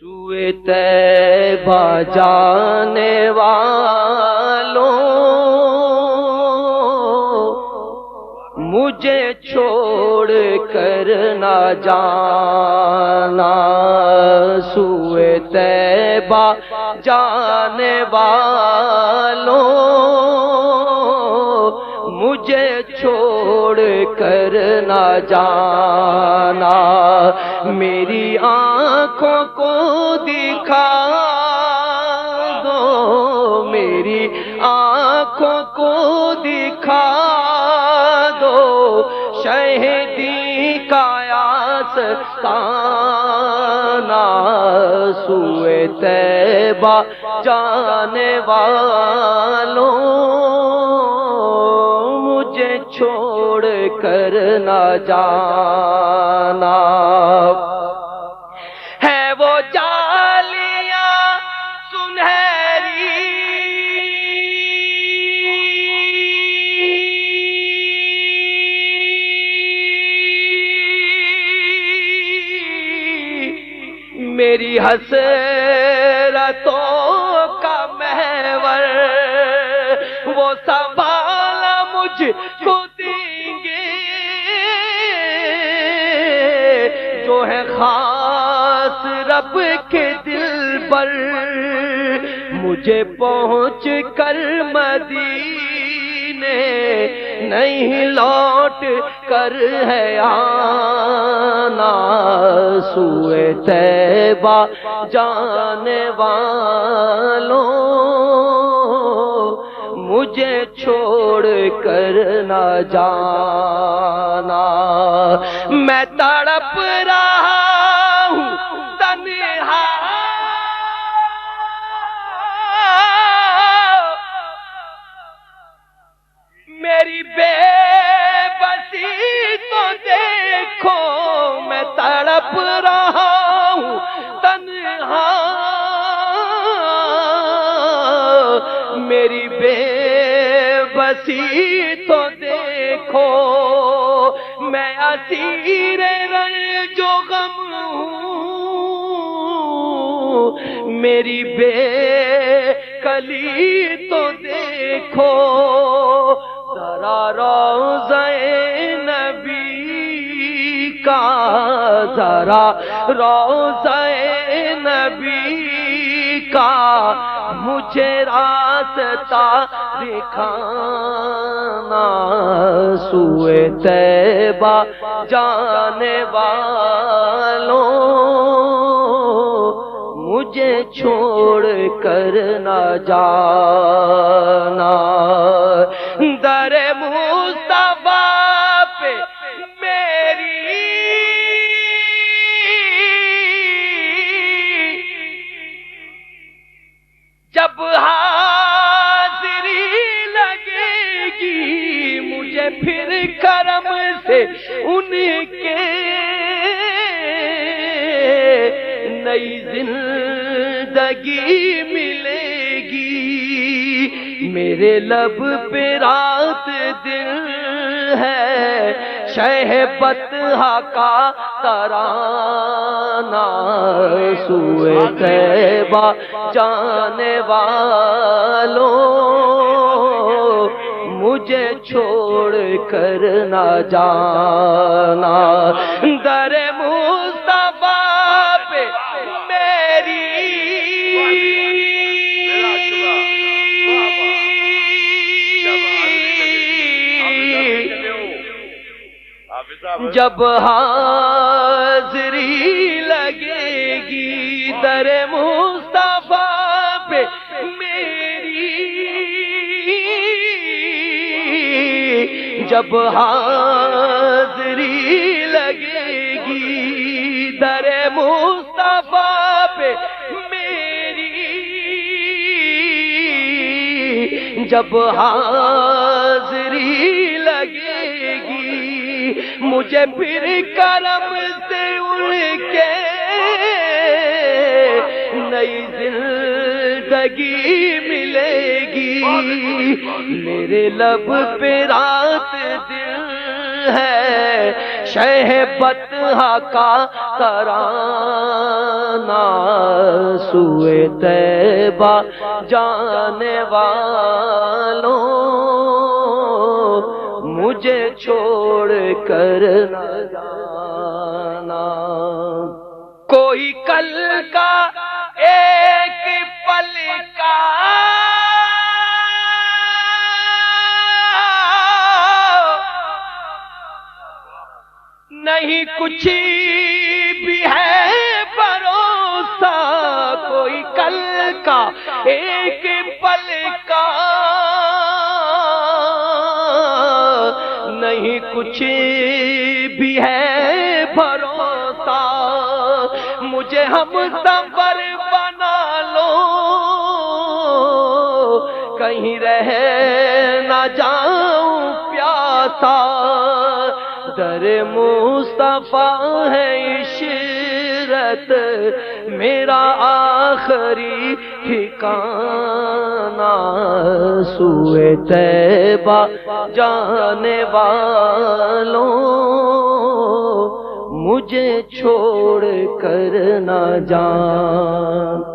سوئے طیبہ جانے والوں مجھے چھوڑ کر نہ جانا، سوئے طیبہ جانے والوں مجھے چھوڑ کر نہ جانا، میری آنکھوں کو دکھا دو، میری آنکھوں کو دکھا دو شہیدی کا آستانہ، سوئے طیبہ جانے والوں مجھے چھوڑ کر نہ جانا، ہے وہ جالیاں سنہری میری حسرتوں کا محور، وہ سنبھالا مجھ کو دیں گے جو ہے خاص رب کے دل پر، مجھے پہنچ کر مدینے نہیں لوٹ کر ہے آنا، سوئے طیبہ جانے والوں مجھے چھوڑ کر نہ جانا، میں تڑپ رہا ہوں تنہا، میری بے بسی تو دیکھو، میں تڑپ رہا ہوں تنہا، میری بے بسی تو دیکھو، میں اسیر رنج و غم ہوں، میری بے کلی تو دیکھو، ذرا روضہ نبی کا، ذرا روضہ نبی کا مجھے راستہ دکھانا، سوئے طیبہ جانے والوں مجھے چھوڑ کر نہ جانا، در مصطفیٰ پہ میری جب حاضری لگے گی، مجھے پھر کرم سے ان کے نئی زندگی ملے گی، میرے لب پہ رات دن ہے شہبتہا کا ترانہ، سوئے طیبہ جانے والوں مجھے چھوڑ کر نہ جانا، در مصطفیٰ پہ میری جب حاضری لگے گی، در مصطفیٰ پہ میری جب حاضری لگے گی، در مصطفیٰ پہ میری جب حاضری لگے گی، مجھے پھر کرم سے ان کے نئی زندگی ملے گی، میرے لب پہ رات دن ہے شہبتہا کا ترانہ سوئے طیبہ جانے والوں مجھے چھوڑ کر نہ جانا۔ کوئی کل کا ایک پل کا نہیں کچھ بھی ہے بھروسہ، کوئی کل کا ایک پل کا نہیں کچھ بھی ہے بھروسہ، مجھے ہم سفر بنا لو کہیں رہ نہ جاؤں پیاسا، در مصطفیٰ ہے عشرت میرا آخری ٹھکانہ، سوئے طیبہ جانے والوں مجھے چھوڑ کر نہ جان۔